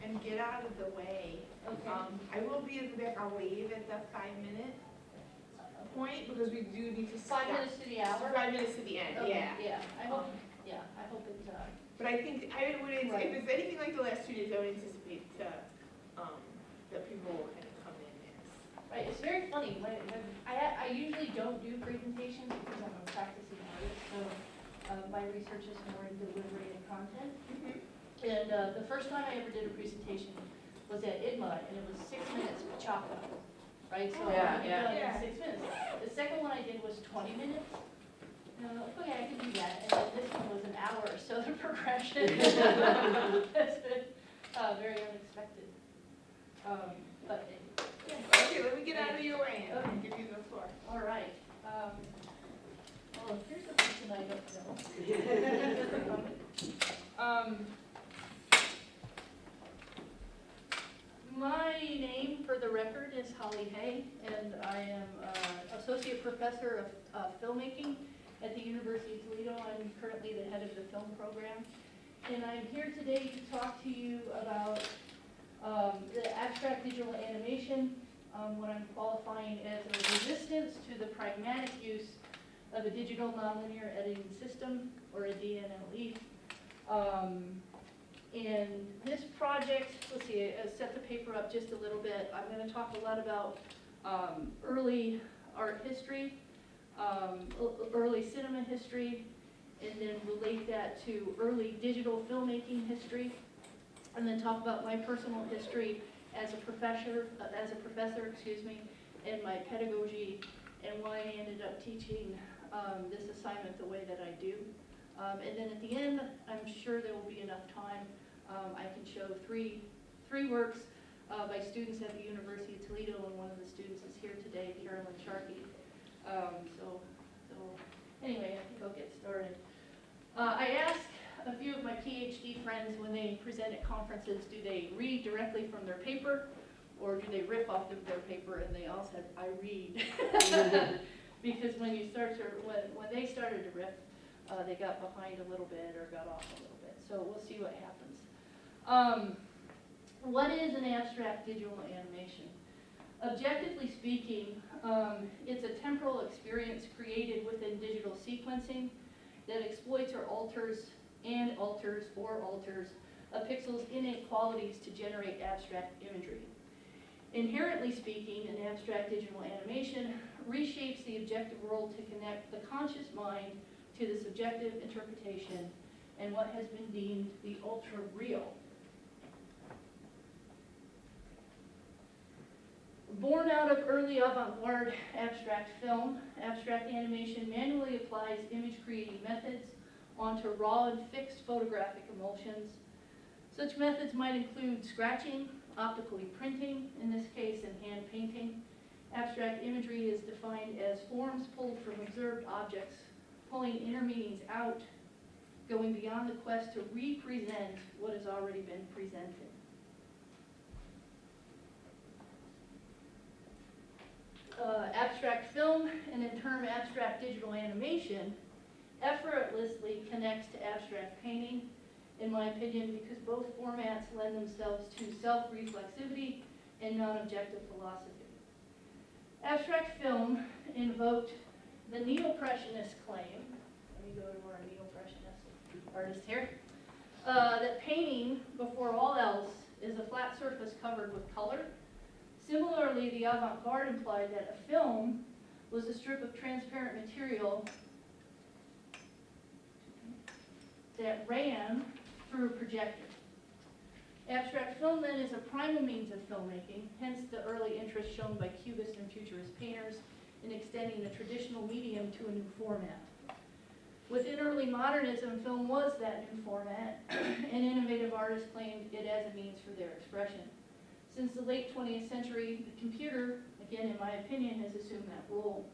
and get out of the way. Okay. I will be in the back, I'll wave at the 5-minute point, because we do need to 5 stop. minutes to the hour? 5 minutes to the end, Okay, yeah. Yeah, I hope it, But I think, I would, if Right. it's anything like the last 2 days, I would anticipate that people will kind of come in right, it's very funny, when I usually don't do presentations because I'm a practicing artist, so my research is more in delivery and content. And the first time I ever did a presentation was at IVLA, and it was 6 minutes with chocolate, right? So Yeah, I get done yeah. in 6 minutes. The second one I did was 20 minutes. And I'm like, okay, I can do that. And then this one was an hour, so the progression has been very unexpected. But Okay, let me get out of your way and Okay. give you the floor. all right. Well, here's a person I don't know. My name, for the record, is Holly Hay, and I am Associate Professor of Filmmaking at the University of Toledo. I'm currently the head of the film program. And I'm here today to talk to you about the abstract digital animation, what I'm qualifying as a resistance to the pragmatic use of a digital nonlinear editing system, or a DNLE. And this project, let's see, I set the paper up just a little bit. I'm going to talk a lot about early art history, early cinema history, and then relate that to early digital filmmaking history, and then talk about my personal history as a professor, and my pedagogy, and why I ended up teaching this assignment the way that I do. And then at the end, I'm sure there will be enough time. I can show three works by students at the University of Toledo, and one of the students is here today, Carolyn Sharkey. So anyway, I think I'll get started. I asked a few of my PhD friends when they present at conferences, do they read directly from their paper, or do they riff off of their paper? And they all said, I read. Because when they started to riff, they got behind a little bit or got off a little bit. So we'll see what happens. What is an abstract digital animation? Objectively speaking, it's a temporal experience created within digital sequencing that exploits or alters a pixel's innate qualities to generate abstract imagery. Inherently speaking, an abstract digital animation reshapes the objective world to connect the conscious mind to the subjective interpretation and what has been deemed the ultra-real. Born out of early avant-garde abstract film, abstract animation manually applies image-creating methods onto raw and fixed photographic emulsions. Such methods might include scratching, optically printing, in this case, and hand painting. Abstract imagery is defined as forms pulled from observed objects, pulling inner meanings out, going beyond the quest to represent what has already been presented. Abstract film, and in turn abstract digital animation, effortlessly connects to abstract painting, in my opinion, because both formats lend themselves to self-reflexivity and non-objective philosophy. Abstract film invoked the neo-impressionist claim, let me go to our neo-impressionist artist here, that painting, before all else, is a flat surface covered with color. Similarly, the avant-garde implied that a film was a strip of transparent material that ran through a projector. Abstract film then is a primal means of filmmaking, hence the early interest shown by Cubist and Futurist painters in extending a traditional medium to a new format. Within early modernism, film was that new format, and innovative artists claimed it as a means for their expression. Since the late 20th century, the computer, again in my opinion, has assumed that role.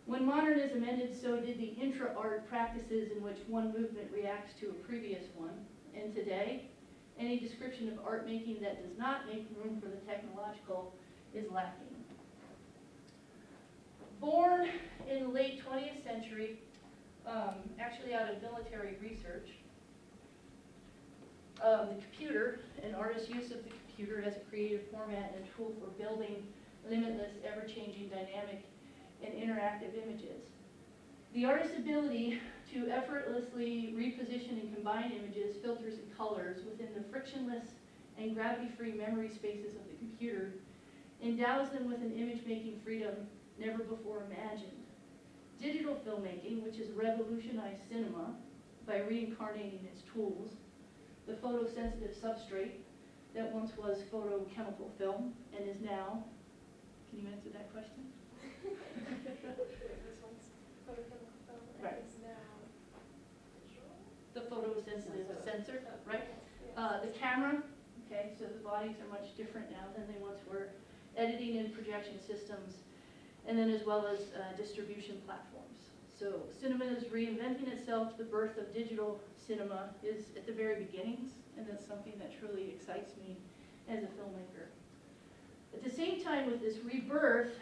When modernism ended, so did the intra-art practices in which one movement reacts to a previous one. And today, any description of art making that does not make room for the technological is lacking. Born in the late 20th century, actually out of military research, The computer, an artist's use of the computer as a creative format and tool for building limitless, ever-changing, dynamic, and interactive images. The artist's ability to effortlessly reposition and combine images, filters, and colors within the frictionless and gravity-free memory spaces of the computer endows them with an image-making freedom never before imagined. Digital filmmaking, which has revolutionized cinema by reincarnating its tools, the photosensitive substrate that once was photochemical film and is now, can you answer that question? This one's photochemical film and Right. is now digital. The photosensitive sensor, right? Yes. The camera, okay, so the bodies are much different now than they once were. Editing and projection systems, and then as well as distribution platforms. So cinema is reinventing itself. The birth of digital cinema is at the very beginnings, and that's something that truly excites me as a filmmaker. At the same time with this rebirth,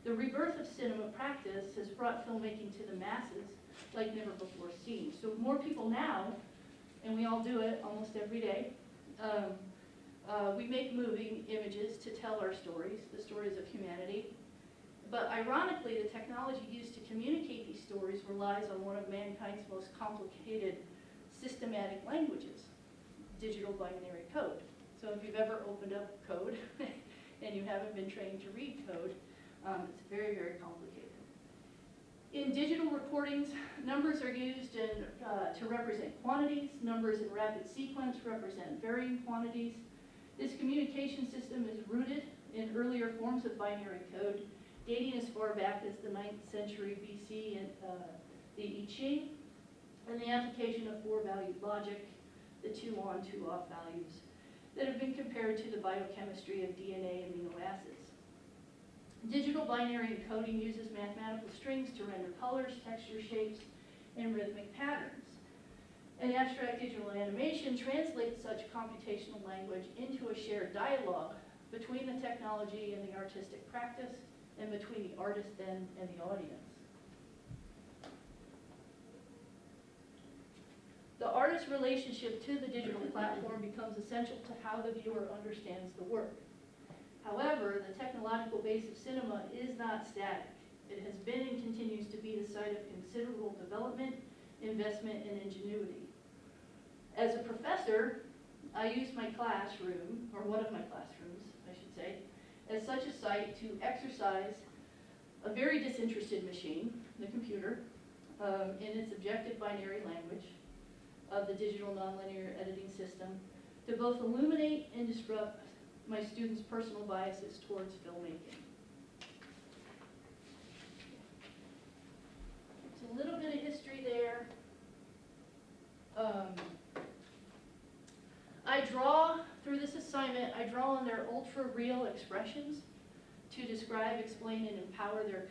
the rebirth of cinema practice has brought filmmaking to the masses like never before seen. So more people now, and we all do it almost every day, we make moving images to tell our stories, the stories of humanity. But ironically, the technology used to communicate these stories relies on one of mankind's most complicated systematic languages, digital binary code. So if you've ever opened up code and you haven't been trained to read code, it's very, very complicated. In digital recordings, numbers are used to represent quantities. Numbers in rapid sequence represent varying quantities. This communication system is rooted in earlier forms of binary code, dating as far back as the 9th century BC and the I Ching, and the application of four-valued logic, the two-on, two-off values, that have been compared to the biochemistry of DNA and amino acids. Digital binary encoding uses mathematical strings to render colors, texture, shapes, and rhythmic patterns. And abstract digital animation translates such computational language into a shared dialogue between the technology and the artistic practice, and between the artist then and the audience. The artist's relationship to the digital platform becomes essential to how the viewer understands the work. However, the technological base of cinema is not static. It has been and continues to be the site of considerable development, investment, and ingenuity. As a professor, I use my classroom, or one of my classrooms, I should say, as such a site to exercise a very disinterested machine, the computer, in its objective binary language of the digital nonlinear editing system, to both illuminate and disrupt my students' personal biases towards filmmaking. It's a little bit of history there. I draw, through this assignment, I draw on their ultra-real expressions to describe, explain, and empower their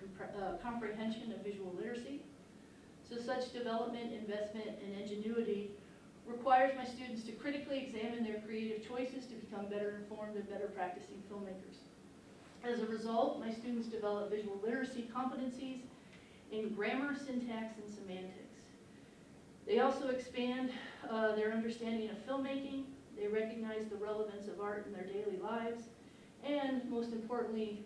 comprehension of visual literacy. So such development, investment, and ingenuity requires my students to critically examine their creative choices to become better informed and better practicing filmmakers. As a result, my students develop visual literacy competencies in grammar, syntax, and semantics. They also expand their understanding of filmmaking. They recognize the relevance of art in their daily lives. And most importantly,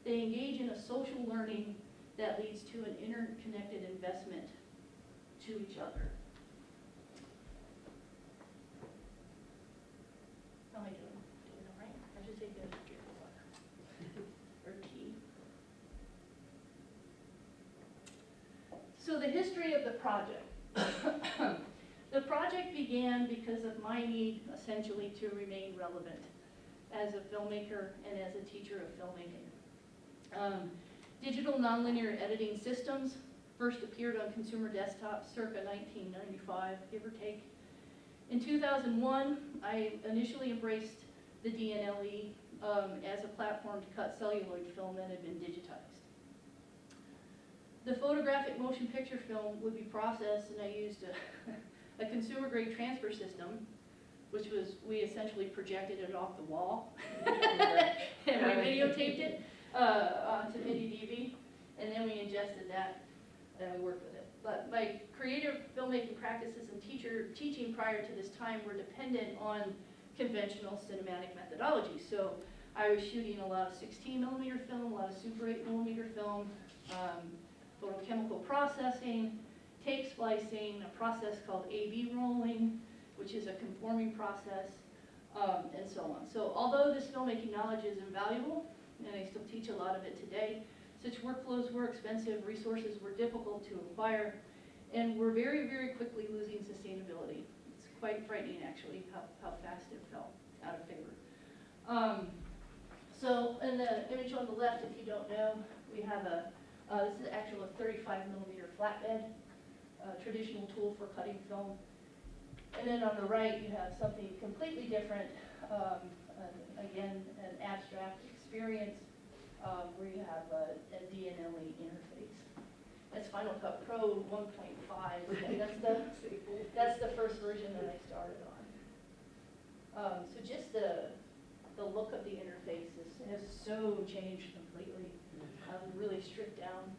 they engage in a social learning that leads to an interconnected investment to each other. How am I doing? Doing all right? I should take a drink of water or tea. So the history of the project. The project began because of my need, essentially, to remain relevant as a filmmaker and as a teacher of filmmaking. Digital nonlinear editing systems first appeared on consumer desktops circa 1995, give or take. In 2001, I initially embraced the DNLE as a platform to cut celluloid film that had been digitized. The photographic motion picture film would be processed, and I used a consumer-grade transfer system, which was, we essentially projected it off the wall, and we videotaped it onto mini DV, and then we ingested that, and we worked with it. but my creative filmmaking practices and teaching prior to this time were dependent on conventional cinematic methodology. So I was shooting a lot of 16 millimeter film, a lot of Super 8 millimeter film, photochemical processing, tape splicing, a process called A/B rolling, which is a conforming process, and so on. So although this filmmaking knowledge is invaluable, and I still teach a lot of it today, such workflows were expensive, resources were difficult to acquire, and we're very, very quickly losing sustainability. It's quite frightening, actually, how fast it fell out of favor. So in the image on the left, if you don't know, we have this is actually a 35 millimeter flatbed, traditional tool for cutting film. And then on the right, you have something completely different, again, an abstract experience, where you have a DNLE interface. That's Final Cut Pro 1.5. That's the first version that I started on. So just the look of the interface has so changed completely. Really stripped down.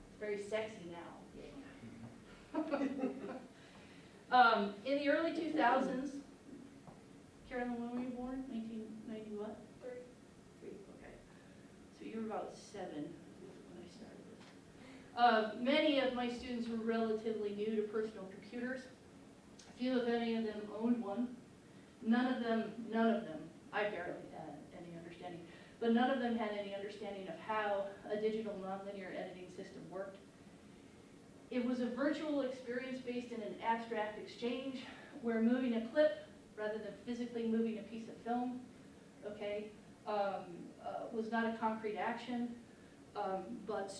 It's very sexy now. In the early 2000s, Carolyn, when were you born? 1990 what? Three, okay. So you were about 7 when I started. Many of my students were relatively new to personal computers. Few of any of them owned one. None of them, I barely had any understanding, but none of them had any understanding of how a digital nonlinear editing system worked. It was a virtual experience based in an abstract exchange where moving a clip rather than physically moving a piece of film, okay, was not a concrete action, but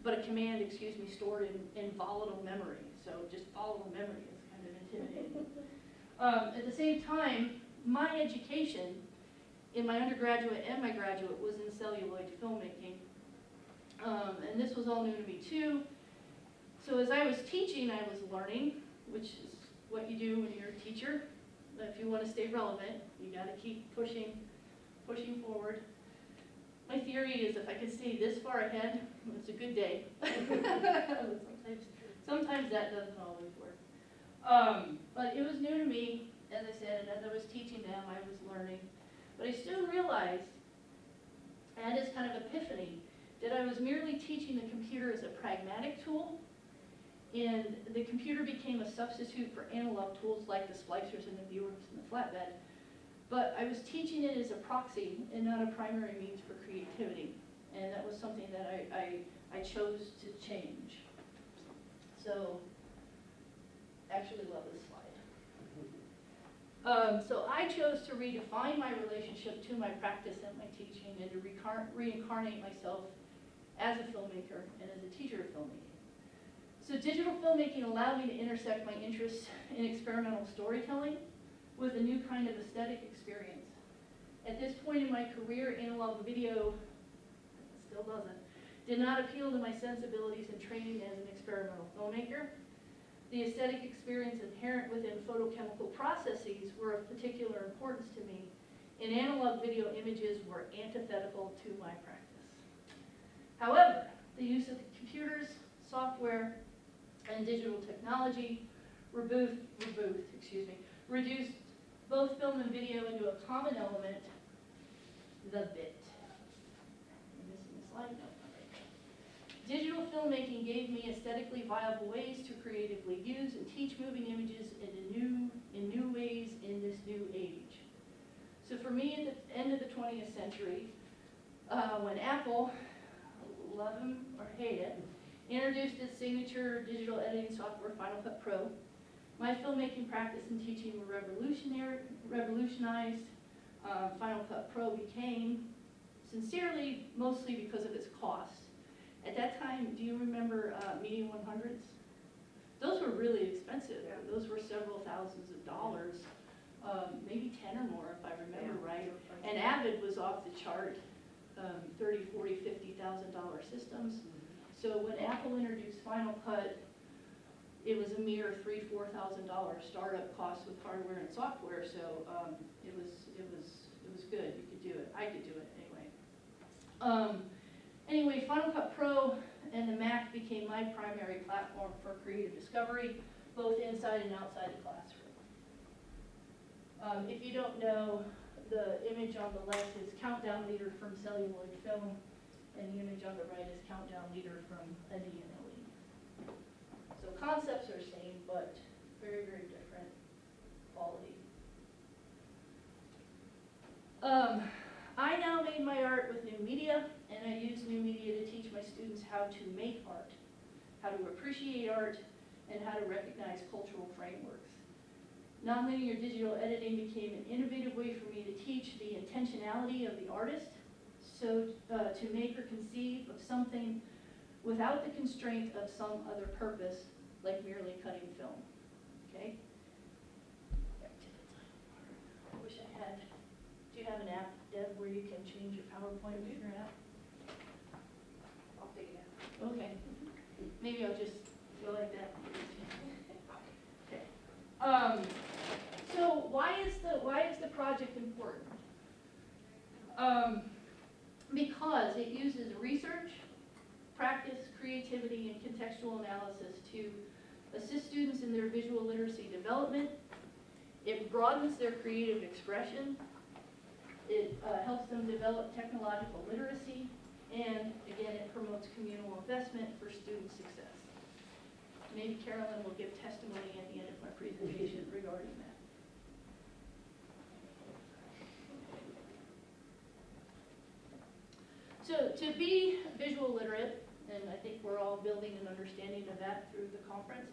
a command, stored in volatile memory. So just volatile memory is kind of intimidating. At the same time, my education in my undergraduate and my graduate was in celluloid filmmaking. And this was all new to me too. So as I was teaching, I was learning, which is what you do when you're a teacher. If you want to stay relevant, you got to keep pushing forward. My theory is if I can stay this far ahead, it's a good day. Sometimes that doesn't always work. But it was new to me, as I said, and as I was teaching them, I was learning. But I soon realized, and this kind of epiphany, that I was merely teaching the computer as a pragmatic tool, and the computer became a substitute for analog tools like the splicers and the viewers and the flatbed. But I was teaching it as a proxy and not a primary means for creativity. And that was something that I chose to change. So, actually love this slide. So I chose to redefine my relationship to my practice and my teaching and to reincarnate myself as a filmmaker and as a teacher of filmmaking. So digital filmmaking allowed me to intersect my interests in experimental storytelling with a new kind of aesthetic experience. At this point in my career, analog video still did not appeal to my sensibilities and training as an experimental filmmaker. The aesthetic experience inherent within photochemical processes were of particular importance to me, and analog video images were antithetical to my practice. However, the use of computers, software, and digital technology reduced both film and video into a common element, the bit. Am I missing a slide? No. Digital filmmaking gave me aesthetically viable ways to creatively use and teach moving images in new ways in this new age. So for me, at the end of the 20th century, when Apple, love them or hate it, introduced its signature digital editing software, Final Cut Pro, my filmmaking practice and teaching were revolutionized. Final Cut Pro became, sincerely, mostly because of its cost. At that time, do you remember Medium 100s? Those were really expensive. Yeah. Those were several thousands of dollars, maybe 10 or more if I remember right. And Avid was off the chart, $30,000, $40,000, $50,000 systems. So when Apple introduced Final Cut, it was a mere $3,000, $4,000 startup cost with hardware and software. So it was good. You could do it. I could do it anyway. Anyway, Final Cut Pro and the Mac became my primary platform for creative discovery, both inside and outside the classroom. If you don't know, the image on the left is countdown leader from celluloid film, and the image on the right is countdown leader from a DNLE. So concepts are same, but very, very different quality. I now made my art with new media, and I use new media to teach my students how to make art, how to appreciate art, and how to recognize cultural frameworks. Nonlinear digital editing became an innovative way for me to teach the intentionality of the artist, so to make or conceive of something without the constraint of some other purpose, like merely cutting film. Okay? Back to the title. I wish I had. Do you have an app, Deb, where you can change your PowerPoint with your app? I'll figure it out. Okay. Maybe I'll just go like that. Okay. So why is the project important? Because it uses research, practice, creativity, and contextual analysis to assist students in their visual literacy development. It broadens their creative expression. It helps them develop technological literacy. And again, it promotes communal investment for student success. Maybe Carolyn will give testimony at the end of my presentation regarding that. So to be visual literate, and I think we're all building an understanding of that through the conference,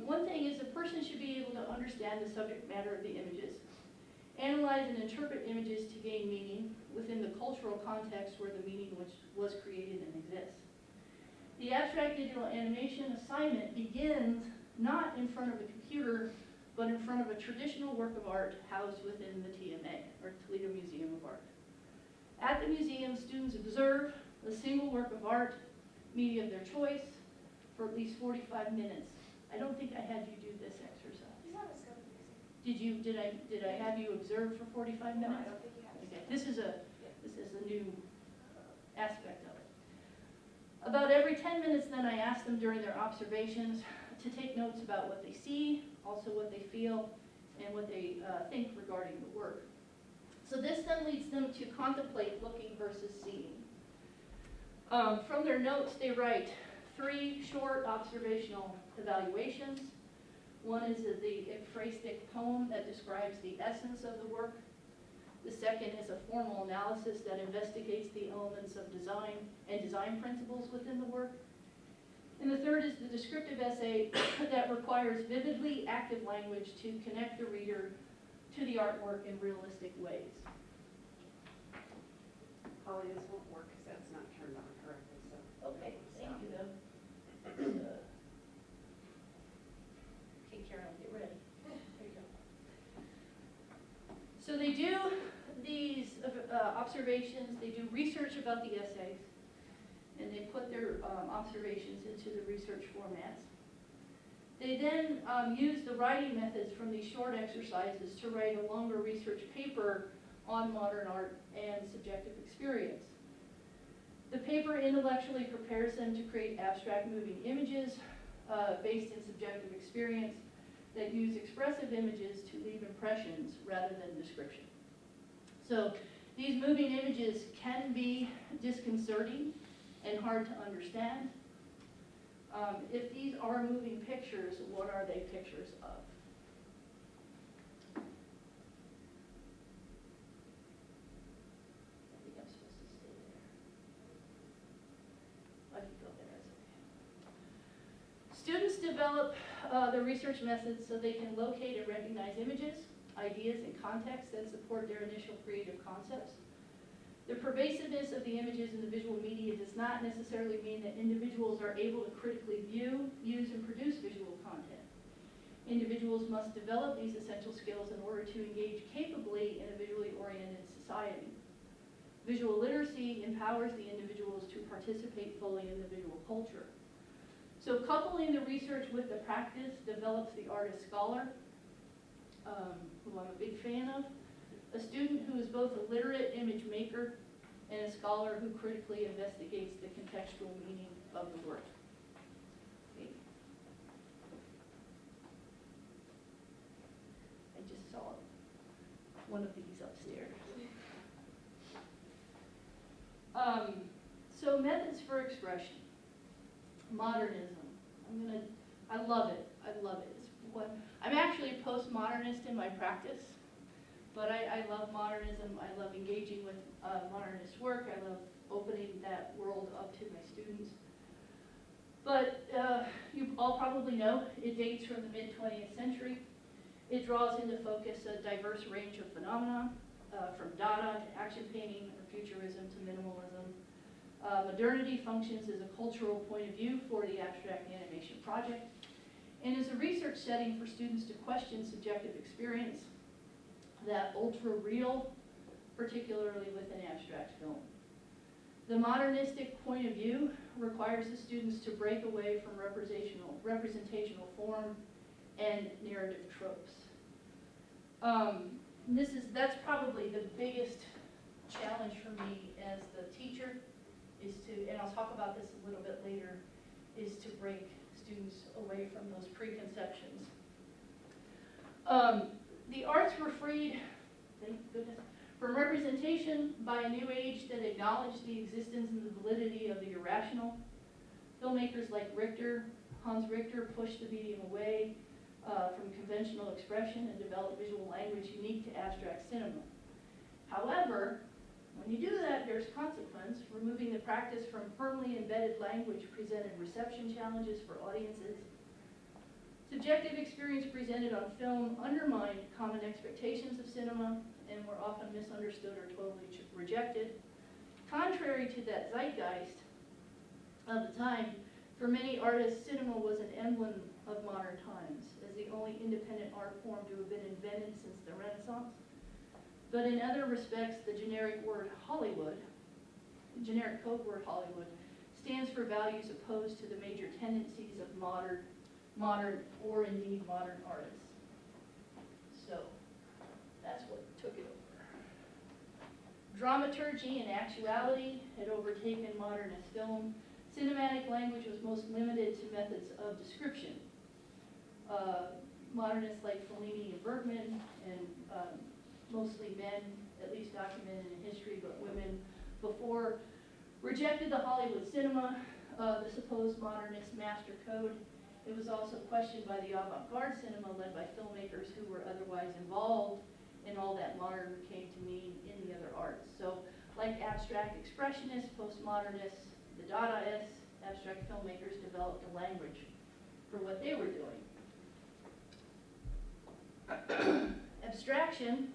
one thing is a person should be able to understand the subject matter of the images, analyze and interpret images to gain meaning within the cultural context where the meaning was created and exists. The abstract digital animation assignment begins not in front of a computer, but in front of a traditional work of art housed within the TMA, or Toledo Museum of Art. At the museum, students observe a single work of art, media of their choice, for at least 45 minutes. I don't think I had you do this exercise. He's not a scope museum. Did I have you observe for 45 minutes? No, I don't think he has. Okay, this is a new aspect of it. About every 10 minutes then I ask them during their observations to take notes about what they see, also what they feel, and what they think regarding the work. So this then leads them to contemplate looking versus seeing. From their notes they write 3 short observational evaluations. One is the ekphrastic poem that describes the essence of the work. The second is a formal analysis that investigates the elements of design and design principles within the work. And the third is the descriptive essay that requires vividly active language to connect the reader to the artwork in realistic ways. Holly, this won't work because that's not turned on correctly, so. Okay, thank you though. Okay, Carolyn, get ready. There you go. So they do these observations, they do research about the essays, and they put their observations into the research formats. They then use the writing methods from these short exercises to write a longer research paper on modern art and subjective experience. The paper intellectually prepares them to create abstract moving images based in subjective experience that use expressive images to leave impressions rather than description. So these moving images can be disconcerting and hard to understand. If these are moving pictures, what are they pictures of? I think I'm supposed to stay there. I can go there, that's okay. Students develop the research methods so they can locate and recognize images, ideas, and contexts that support their initial creative concepts. The pervasiveness of the images in the visual media does not necessarily mean that individuals are able to critically view, use, and produce visual content. Individuals must develop these essential skills in order to engage capably in a visually oriented society. Visual literacy empowers the individuals to participate fully in the visual culture. So coupling the research with the practice develops the artist scholar, who I'm a big fan of, a student who is both a literate image maker and a scholar who critically investigates the contextual meaning of the work. one of these upstairs. So methods for expression. Modernism. I love it. I love it. I'm actually a postmodernist in my practice, but I love modernism. I love engaging with modernist work. I love opening that world up to my students. But you all probably know it dates from the mid-20th century. It draws into focus a diverse range of phenomena, from Dada to action painting or futurism to minimalism. Modernity functions as a cultural point of view for the abstract animation project and is a research setting for students to question subjective experience, that ultra-real, particularly with an abstract film. The modernistic point of view requires the students to break away from representational form and narrative tropes. That's probably the biggest challenge for me as the teacher, is to, and I'll talk about this a little bit later, is to break students away from those preconceptions. The arts were freed, thank goodness, from representation by a new age that acknowledged the existence and the validity of the irrational. Filmmakers like Hans Richter pushed the medium away from conventional expression and developed visual language unique to abstract cinema. However, when you do that, there's consequence. Removing the practice from firmly embedded language presented reception challenges for audiences. Subjective experience presented on film undermined common expectations of cinema and were often misunderstood or totally rejected. Contrary to that zeitgeist of the time, for many artists, cinema was an emblem of modern times, as the only independent art form to have been invented since the Renaissance. But in other respects, the generic word Hollywood, the generic code word Hollywood, stands for values opposed to the major tendencies of modern or indeed modern artists. So that's what took it over. Dramaturgy and actuality had overtaken modernist film. Cinematic language was most limited to methods of description. Modernists like Fellini and Bergman, and mostly men, at least documented in history, but women before, rejected the Hollywood cinema, the supposed modernist master code. It was also questioned by the avant-garde cinema led by filmmakers who were otherwise involved in all that modern came to mean in the other arts. So like abstract expressionists, postmodernists, the Dadaists, abstract filmmakers developed a language for what they were doing. Abstraction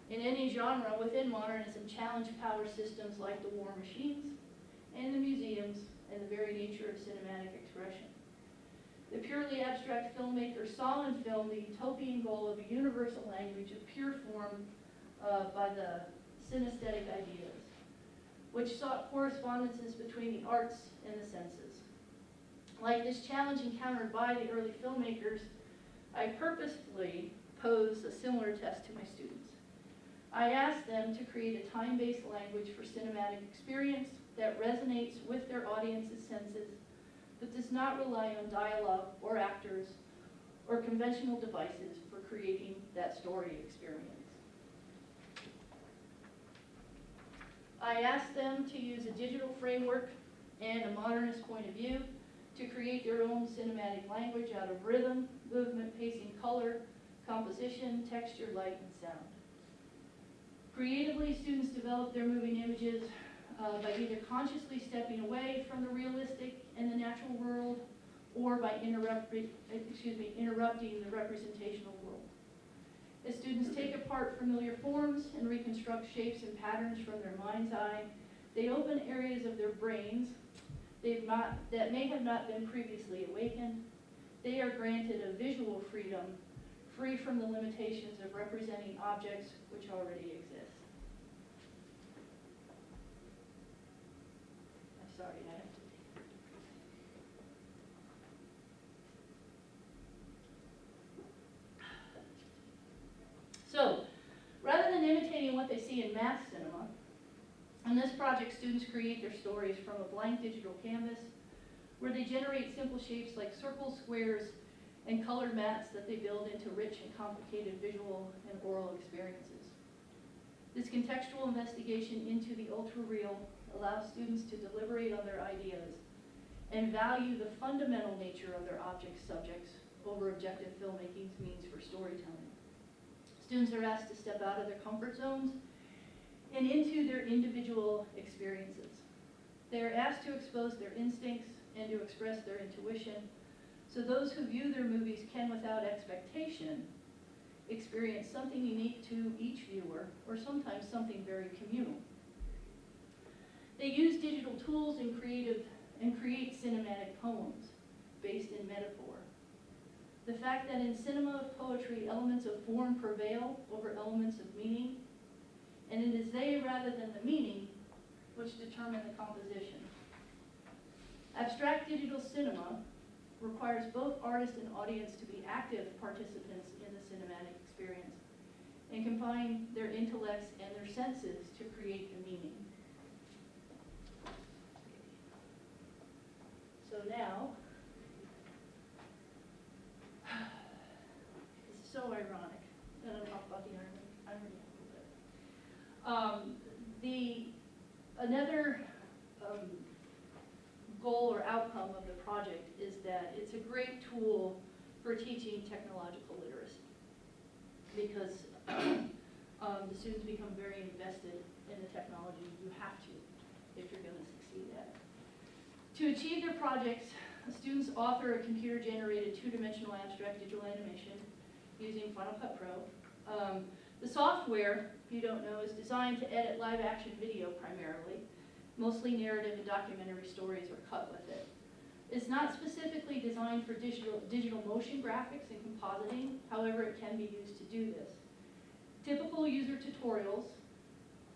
in any genre within modernism challenged power systems like the war machines and the museums and the very nature of cinematic expression. The purely abstract filmmaker saw in film the utopian goal of a universal language of pure form by the synesthetic ideas, which sought correspondences between the arts and the senses. Like this challenge encountered by the early filmmakers, I purposefully posed a similar test to my students. I asked them to create a time-based language for cinematic experience that resonates with their audience's senses, but does not rely on dialogue or actors or conventional devices for creating that story experience. I asked them to use a digital framework and a modernist point of view to create their own cinematic language out of rhythm, movement, pacing, color, composition, texture, light, and sound. Creatively, students develop their moving images by either consciously stepping away from the realistic and the natural world, or by interrupting the representational world. As students take apart familiar forms and reconstruct shapes and patterns from their mind's eye, they open areas of their brains that may have not been previously awakened. They are granted a visual freedom, free from the limitations of representing objects which already exist. I'm sorry, I have to. So, rather than imitating what they see in mass cinema, in this project, students create their stories from a blank digital canvas where they generate simple shapes like circles, squares, and colored mats that they build into rich and complicated visual and oral experiences. This contextual investigation into the ultra-real allows students to deliberate on their ideas and value the fundamental nature of their subjects over objective filmmaking's means for storytelling. Students are asked to step out of their comfort zones and into their individual experiences. They are asked to expose their instincts and to express their intuition, so those who view their movies can, without expectation, experience something unique to each viewer, or sometimes something very communal. They use digital tools and create cinematic poems based in metaphor. The fact that in cinema of poetry, elements of form prevail over elements of meaning, and it is they rather than the meaning which determine the composition. Abstract digital cinema requires both artist and audience to be active participants in the cinematic experience and combine their intellects and their senses to create the meaning. So now, it's so ironic, and I'll talk about the irony a little bit. Another goal or outcome of the project is that it's a great tool for teaching technological literacy, because the students become very invested in the technology. You have to if you're going to succeed at it. To achieve their projects, students author a computer-generated two-dimensional abstract digital animation using Final Cut Pro. The software, if you don't know, is designed to edit live-action video primarily. Mostly narrative and documentary stories are cut with it. It's not specifically designed for digital motion graphics and compositing, however it can be used to do this. Typical user tutorials,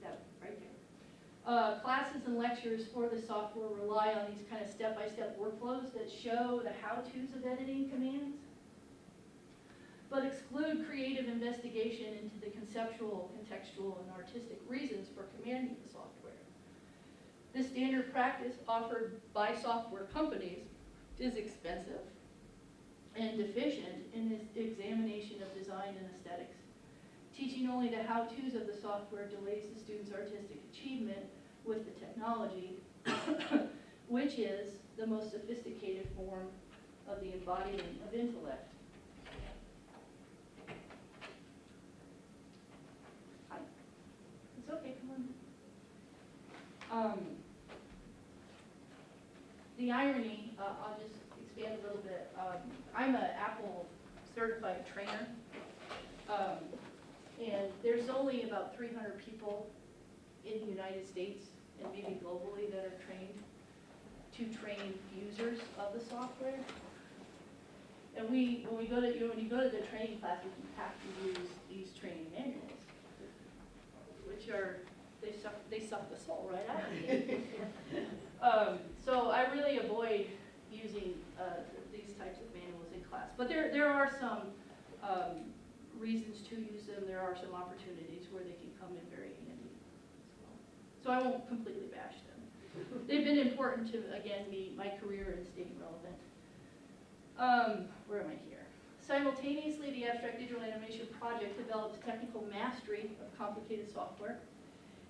that right there, classes and lectures for the software rely on these kind of step-by-step workflows that show the how-tos of editing commands, but exclude creative investigation into the conceptual, contextual, and artistic reasons for commanding the software. This standard practice offered by software companies is expensive and deficient in this examination of design and aesthetics. Teaching only the how-tos of the software delays the student's artistic achievement with the technology, which is the most sophisticated form of the embodiment of intellect. Hi. It's okay, come on. The irony, I'll just expand a little bit. I'm an Apple certified trainer, and there's only about 300 people in the United States and maybe globally that are trained to train users of the software. And when you go to the training classes, you have to use these training manuals, which are they suck the soul right out of you. So I really avoid using these types of manuals in class. But there are some reasons to use them. There are some opportunities where they can come in very handy as well. So I won't completely bash them. They've been important to, again, my career in staying relevant. Where am I here? Simultaneously, the Abstract Digital Animation Project develops technical mastery of complicated software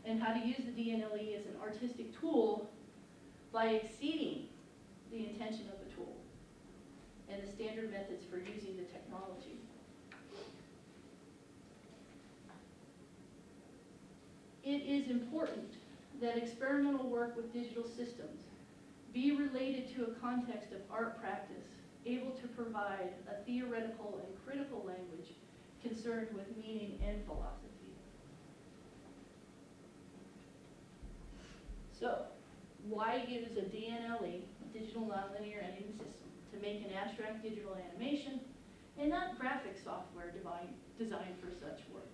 and how to use the DNLE as an artistic tool by exceeding the intention of the tool and the standard methods for using the technology. It is important that experimental work with digital systems be related to a context of art practice, able to provide a theoretical and critical language concerned with meaning and philosophy. So, why use a DNLE, digital nonlinear editing system, to make an abstract digital animation and not graphic software designed for such work?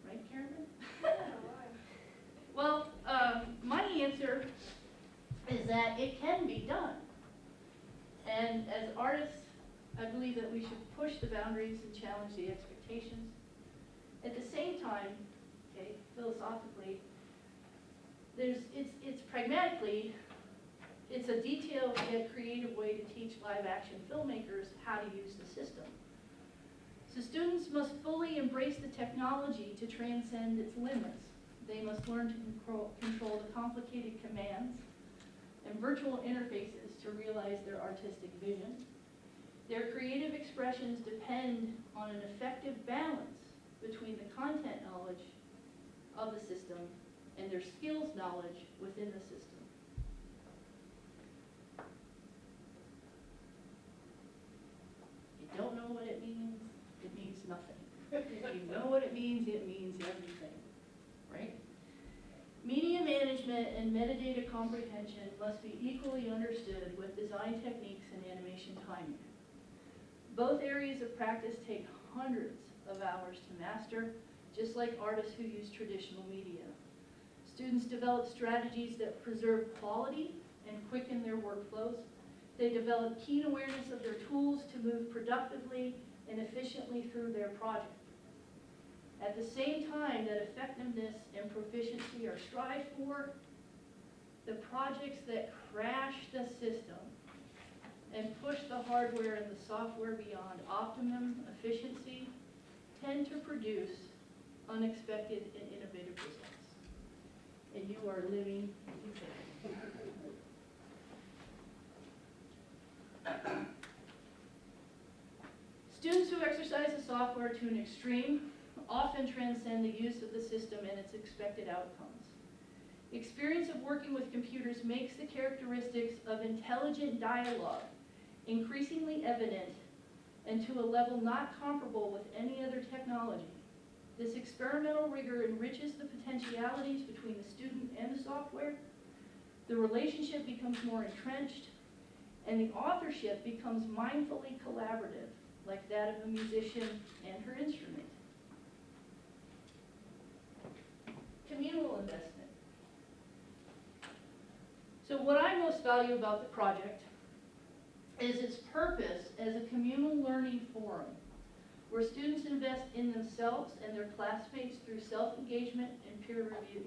Right, Karen? Well, my answer is that it can be done. And as artists, I believe that we should push the boundaries and challenge the expectations. At the same time, okay, philosophically, it's pragmatically, it's a detailed yet creative way to teach live action filmmakers how to use the system. So students must fully embrace the technology to transcend its limits. They must learn to control the complicated commands and virtual interfaces to realize their artistic vision. Their creative expressions depend on an effective balance between the content knowledge of the system and their skills knowledge within the system. If you don't know what it means nothing. If you know what it means everything, right? Media management and metadata comprehension must be equally understood with design techniques and animation timing. Both areas of practice take hundreds of hours to master, just like artists who use traditional media. Students develop strategies that preserve quality and quicken their workflows. They develop keen awareness of their tools to move productively and efficiently through their project. At the same time that effectiveness and proficiency are strived for, the projects that crash the system and push the hardware and the software beyond optimum efficiency tend to produce unexpected and innovative results. And you are living example. Students who exercise the software to an extreme often transcend the use of the system and its expected outcomes. Experience of working with computers makes the characteristics of intelligent dialogue increasingly evident and to a level not comparable with any other technology. This experimental rigor enriches the potentialities between the student and the software. The relationship becomes more entrenched, and the authorship becomes mindfully collaborative, like that of a musician and her instrument. Communal investment. So what I most value about the project is its purpose as a communal learning forum, where students invest in themselves and their classmates through self-engagement and peer review.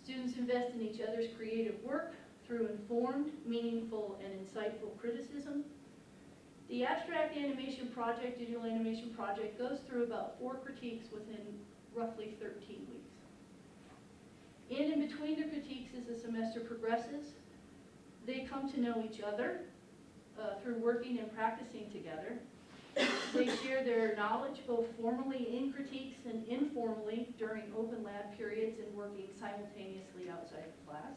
Students invest in each other's creative work through informed, meaningful, and insightful criticism. The abstract animation project, digital animation project, goes through about 4 critiques within roughly 13 weeks. And in between the critiques, as the semester progresses, they come to know each other through working and practicing together. They share their knowledge both formally in critiques and informally during open lab periods and working simultaneously outside of class.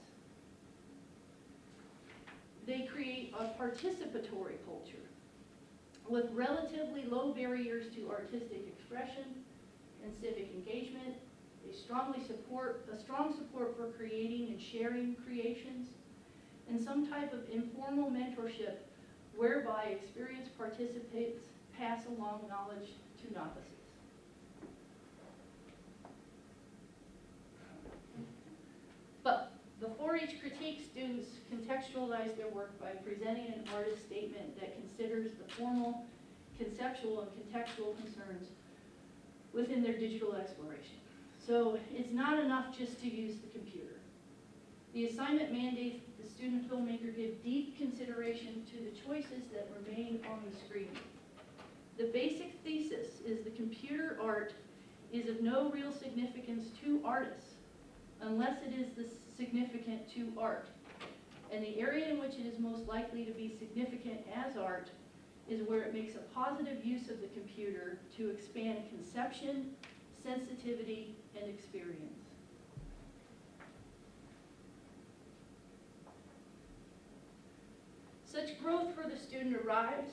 They create a participatory culture with relatively low barriers to artistic expression and civic engagement. They strong support for creating and sharing creations, and some type of informal mentorship whereby experienced participants pass along knowledge to novices. But before each critique, students contextualize their work by presenting an artist statement that considers the formal, conceptual, and contextual concerns within their digital exploration. So it's not enough just to use the computer. The assignment mandates that the student filmmaker give deep consideration to the choices that remain on the screen. The basic thesis is the computer art is of no real significance to artists unless it is significant to art. And the area in which it is most likely to be significant as art is where it makes a positive use of the computer to expand conception, sensitivity, and experience. Such growth for the student arrives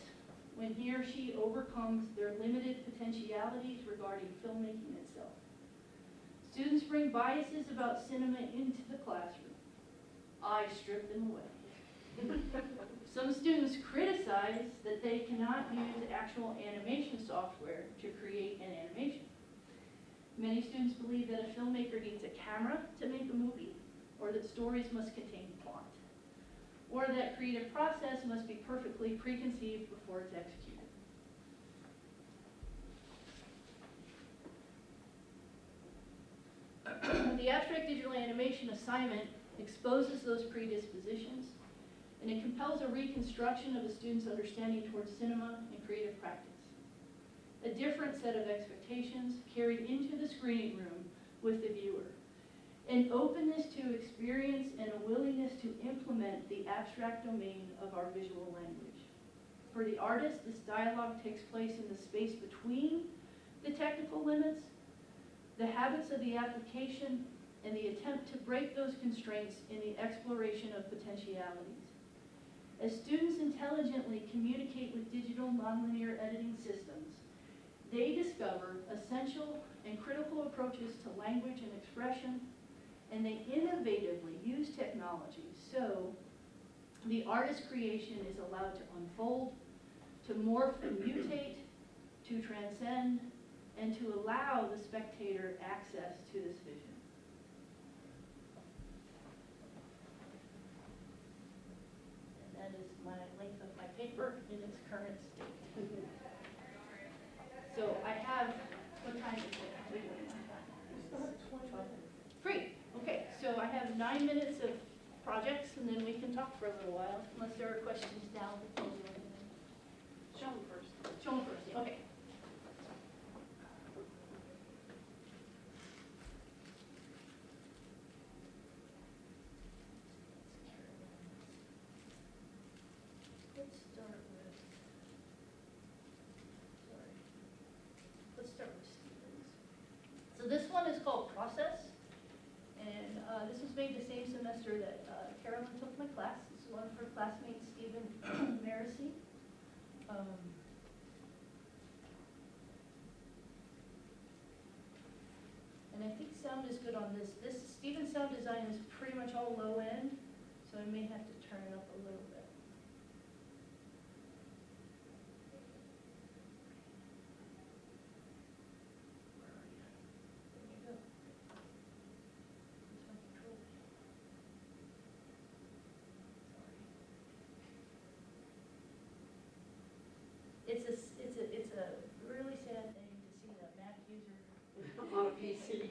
when he or she overcomes their limited potentialities regarding filmmaking itself. Students bring biases about cinema into the classroom. I strip them away. Some students criticize that they cannot use actual animation software to create an animation. Many students believe that a filmmaker needs a camera to make a movie, or that stories must contain plot, or that creative process must be perfectly preconceived before it's executed. The abstract digital animation assignment exposes those predispositions, and it compels a reconstruction of a student's understanding towards cinema and creative practice. a different set of expectations carried into the screening room with the viewer. An openness to experience and a willingness to implement the abstract domain of our visual language. For the artist, this dialogue takes place in the space between the technical limits, the habits of the application, and the attempt to break those constraints in the exploration of potentialities. As students intelligently communicate with digital nonlinear editing systems, they discover essential and critical approaches to language and expression, and they innovatively use technology so the artist's creation is allowed to unfold, to morph and mutate, to transcend, and to allow the spectator access to this vision. And that is my length of my paper in its current state. So I have, what time is it? Free. Okay, so I have 9 minutes of projects, and then we can talk for a little while, unless there are questions down. Show them first. Show them first, okay. Let's start with, sorry. Let's start with Stevens. So this one is called Process, and this was made the same semester that Carolyn took my class. This is one of her classmates, Stephen Marissy. And I think sound is good on this. This Stephen's sound design is pretty much all low end, so I may have to turn it up a little bit. Where are you? There you go. Where's my control? Sorry. It's a really sad thing to see the Mac user On a PC.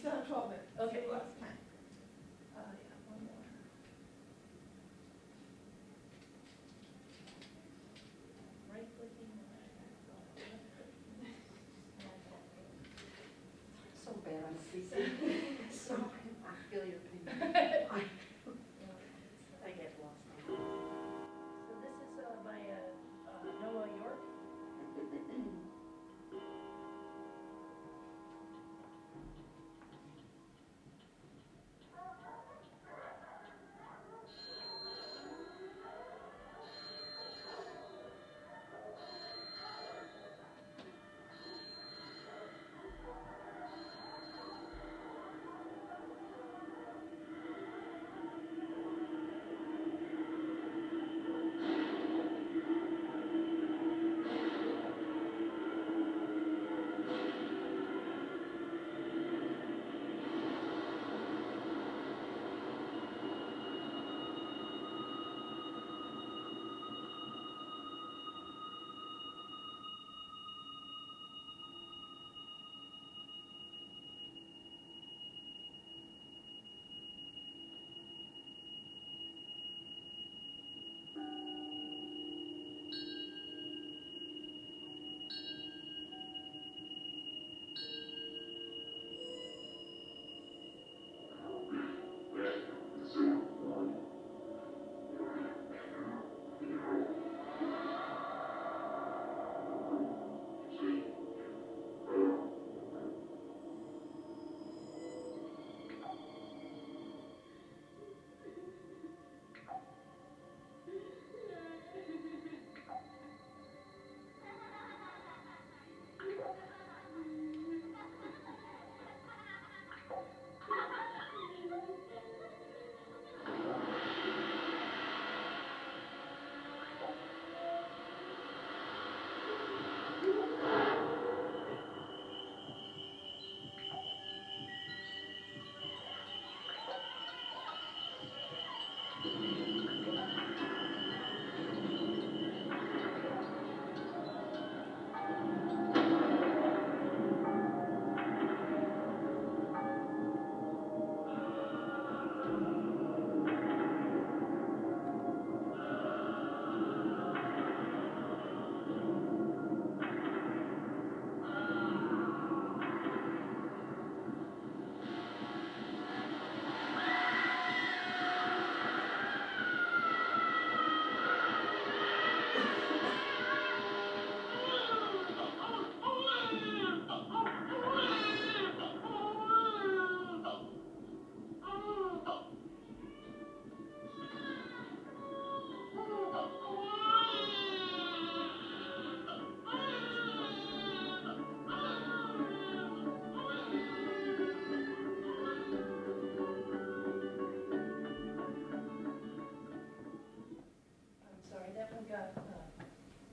still have 12 minutes. Okay. Still lots of time. Yeah, one more. Right clicking. So bad on CC. So, I feel your pain. I get lost on it. So this is by Noah York.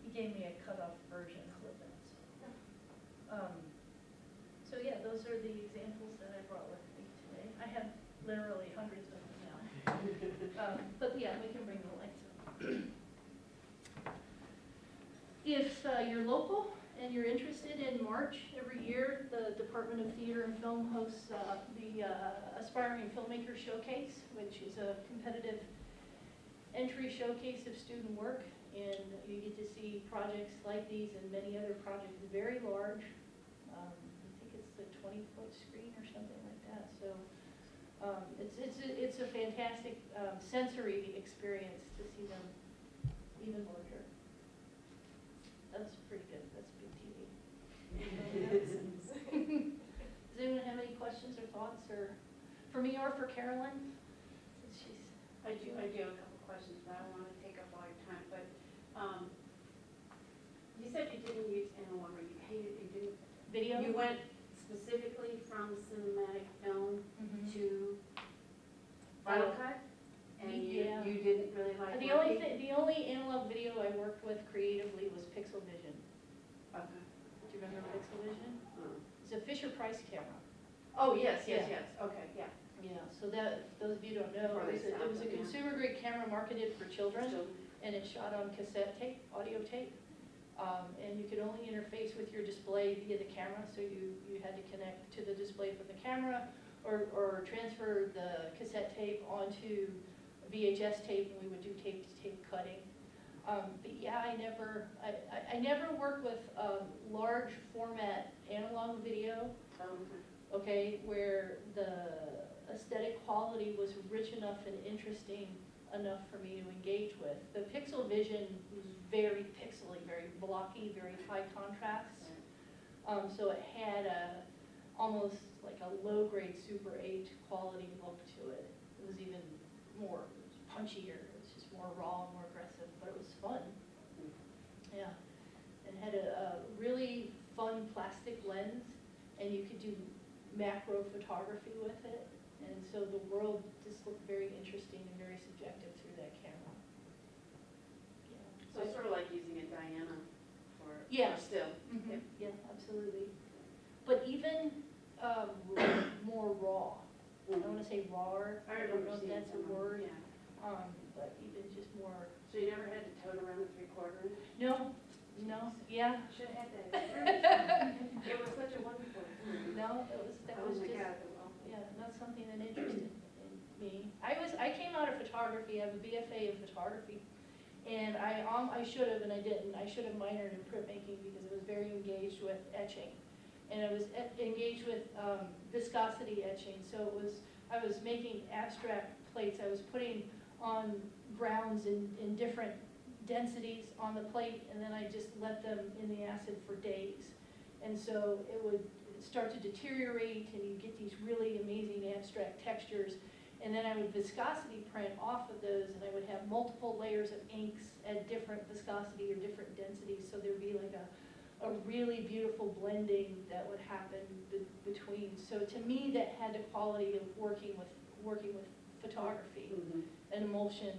He gave me a cut-off version of it. So yeah, those are the examples that I brought with me today. I have literally hundreds of them now. But yeah, we can bring the lights up. If you're local and you're interested, in March every year, the Department of Theater and Film hosts the Aspiring Filmmaker Showcase, which is a competitive entry showcase of student work. And you get to see projects like these and many other projects, very large. I think it's the 20-foot screen or something like that. So it's a fantastic sensory experience to see them even larger. That's pretty good. That's big TV. Does anyone have any questions or thoughts, or for me or for Carolyn? Since she's I do have a couple questions, but I don't want to take up all your time, but you said you didn't use analog, or you hated, you didn't. video. You went specifically from cinematic film to Final Cut? And Yeah. you didn't really like The only analog video I worked with creatively was Pixel Vision. Okay. Do you remember Pixel Vision? Oh. It's a Fisher Price camera. Oh, yes, Yeah. okay, yeah. Yeah, so that, those of you who don't know, Before they it was a stopped, yeah. consumer grade camera marketed for children, So, and it's shot on cassette tape, audio tape. And you could only interface with your display via the camera, so you had to connect to the display from the camera, or transfer the cassette tape onto VHS tape, and we would do tape-to-tape cutting. But yeah, I never worked with large format analog video, okay, where the aesthetic quality was rich enough and interesting enough for me to engage with. The pixel vision was very pixely, very blocky, very high contrast. So it had almost like a low-grade Super 8 quality look to it. It was even more punchier. It was just more raw, more aggressive, but it was fun. Yeah, and had a really fun plastic lens, and you could do macro photography with it. And so the world just looked very interesting and very subjective through that camera. Yeah. So it's sort of like using a Diana for Yeah. still. Mhm. Yeah, absolutely. But even more raw. I don't want to say rawer. I don't know if that's a word. Yeah. But even just more. So you never had to tote around a 3/4 inch? No, yeah. Should have had that. It was such a wonderful experience. No, that was Oh my just. God. Yeah, not something that interested in me. I came out of photography, I have a BFA in photography, and I should have and I didn't. I should have minored in printmaking because I was very engaged with etching. And I was engaged with viscosity etching, so I was making abstract plates. I was putting on grounds in different densities on the plate, and then I just let them in the acid for days. And so it would start to deteriorate, and you get these really amazing abstract textures. And then I would viscosity print off of those, and I would have multiple layers of inks at different viscosity or different densities, so there'd be like a really beautiful blending that would happen between. So to me, that had the quality of working with photography, an emulsion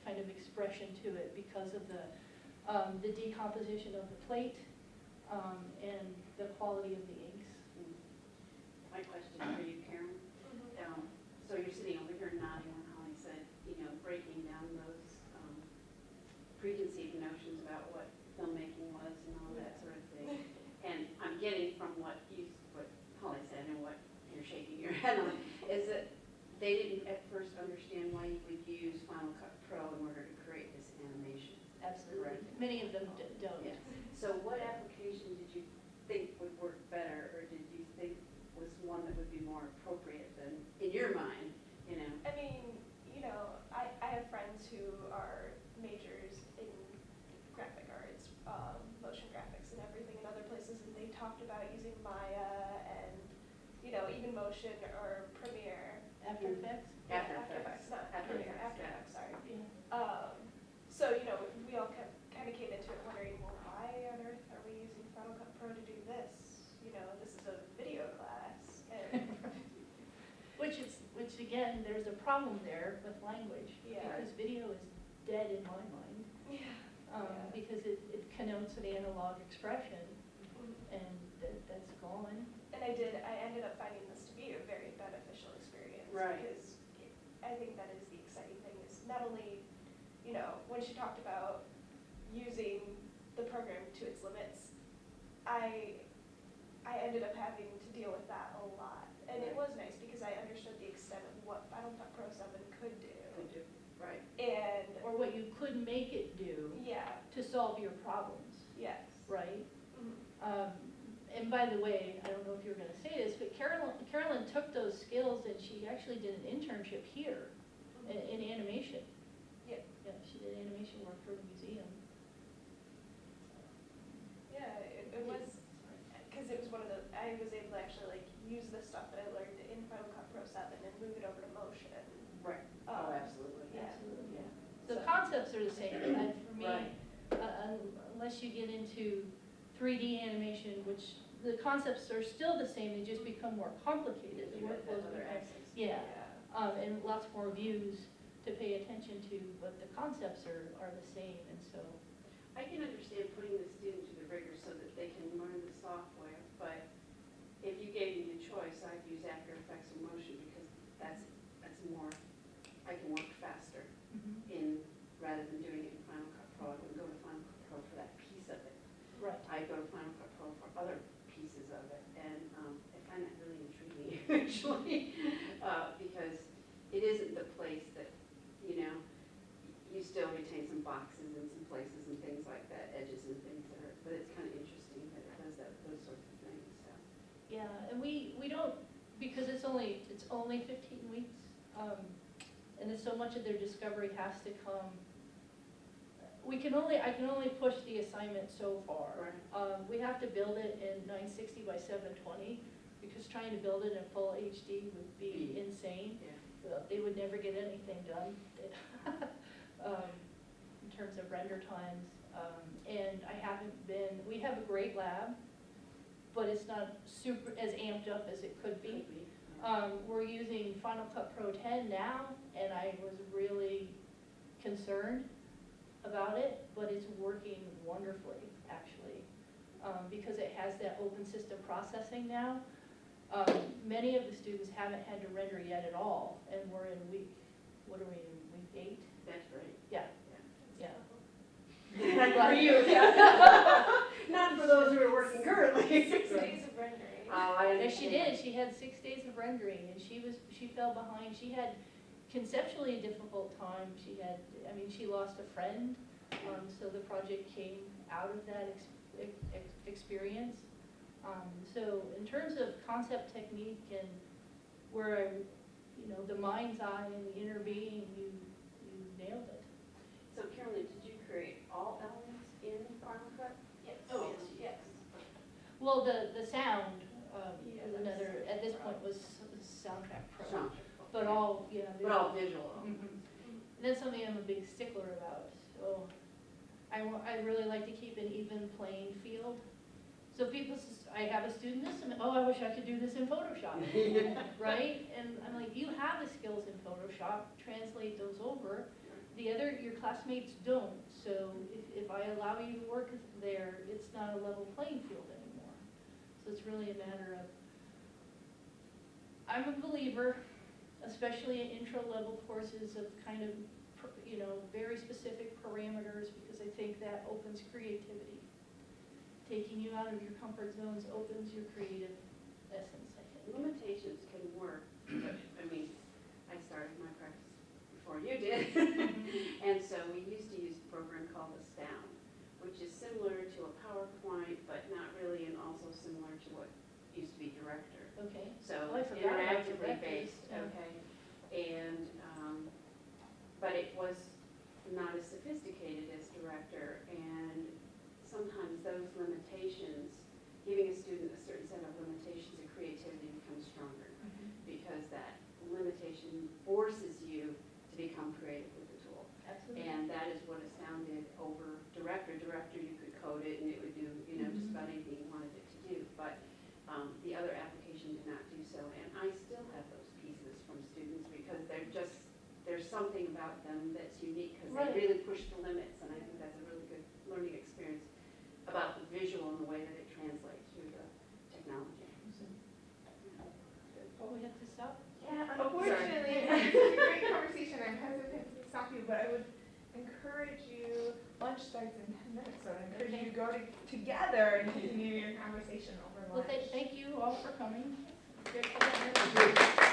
kind of expression to it because of the decomposition of the plate and the quality of the inks. My question for you, Karen. So you're sitting over here nodding when Holly said, breaking down those preconceived notions about what filmmaking was and all that sort of thing. And I'm getting from what Holly said and what you're shaking your head on, is that they didn't at first understand why you would use Final Cut Pro in order to create this animation. Absolutely. Correct. Many of them don't. Yeah. So what application did you think would work better, or did you think was one that would be more appropriate than, in your mind, I mean, I have friends who are majors in graphic arts, motion graphics and everything in other places, and they talked about using Maya and, even Motion or Premiere. After Effects? Yeah, After Effects. not After Premiere, Effects, After yeah. Effects, sorry. Yeah. So, we all kind of came into it wondering, well, why on earth are we using Final Cut Pro to do this? This is a video class. And Which again, there's a problem there with language. Yeah. Because video is dead in my mind. yeah. Because it connotes an analog expression, and that's gone. And I ended up finding this to be a very beneficial experience. Right. Because I think that is the exciting thing, is not only, when she talked about using the program to its limits, I ended up having to deal with that a lot. And it was nice because I understood the extent of what Final Cut Pro 7 could do. Right. And, Or what you could make it do yeah, to solve your problems, yes. right? Mhm. And by the way, I don't know if you were gonna say this, but Carolyn took those skills and she actually did an internship here in animation. Yeah. Yeah, she did animation work for the museum. Yeah, it was, because it was one of the, I was able to actually use the stuff that I learned in Final Cut Pro 7 and move it over to Motion. Right. Oh, absolutely. Yeah. Absolutely, yeah. The So- concepts are the same, and for me, Right. unless you get into 3D animation, which the concepts are still the same, they just become more complicated. The You have workflows other become, access. yeah, and lots more views to pay attention to, but the concepts are the same, and so. I can understand putting the student to the rigor so that they can learn the software, but if you gave me a choice, I'd use After Effects or Motion because that's more, I can work faster rather than doing it in Final Cut Pro. I wouldn't go to Final Cut Pro for that piece of it. of it, and I find that really intriguing, actually, because it isn't the place that, you know, you still retain some boxes and some places and things like that, edges and things that are, but it's kind of interesting that it does that, those sorts of things, so. Yeah, and we don't, because it's only 15 weeks, and there's so much of their discovery has to come. I can only push the assignment so far. Right. We have to build it in 960 by 720, because trying to build it in full HD would be insane. Yeah. They would never get anything done in terms of render times. And we have a great lab, but it's not super as amped up as it could be. We're using Final Cut Pro 10 now, and I was really concerned about it, but it's working wonderfully, actually, because it has that open system processing now. Many of the students haven't had to render yet at all, and we're in what are we in, week 8? That's great. Yeah, yeah. For you, yeah. Not for those who are working currently. 6 days of rendering. Oh, I Yeah, she understand. did. She had 6 days of rendering, and she fell behind. She had conceptually a difficult time. She lost a friend, so the project came out of that experience. So in terms of concept technique and where, the mind's eye and the inner being, you nailed it. So Carolyn, did you create all elements in Final Cut? Yes. Oh, yes. Well, the sound, Yeah, is another, at this point was Soundtrack Pro. Sound. But all, But all visual. Mhm. And that's something I'm a big stickler about, so I really like to keep an even playing field. So I have a student this, and I wish I could do this in Photoshop, right? And I'm like, you have the skills in Photoshop, translate those over. Your classmates don't, so if I allow you to work there, it's not a level playing field anymore. So it's really a matter of, I'm a believer, especially in intro-level courses, of kind of, very specific parameters, because I think that opens creativity. Taking you out of your comfort zones opens your creative essence, I think. Limitations can work, but, I started my practice before you did. And so we used to use a program called Astound, which is similar to a PowerPoint, but not really, and also similar to what used to be Director. Okay. So Oh, I it's forgot about interactively Directors, based, yeah. okay? And, but it was not as sophisticated as Director, and sometimes those limitations, giving a student a certain set of limitations and creativity becomes stronger, because that limitation forces you to become creative with the tool. Absolutely. And that is what Astound did over Director. Director, you could code it and it would do, just about anything you wanted it to do. But the other application did not do so. And I still have those pieces from students, because there's something about them that's unique, because Right. they really push the limits. And I think that's a really good learning experience about the visual and the way that it translates through the technology. Well, we have to stop. Yeah, Oh, unfortunately, it's a great conversation. I'm hesitant to stop you, but I would encourage you, lunch starts in 10 minutes, so I encourage you to go together and continue your conversation over Well, lunch. thank you all for coming. Good.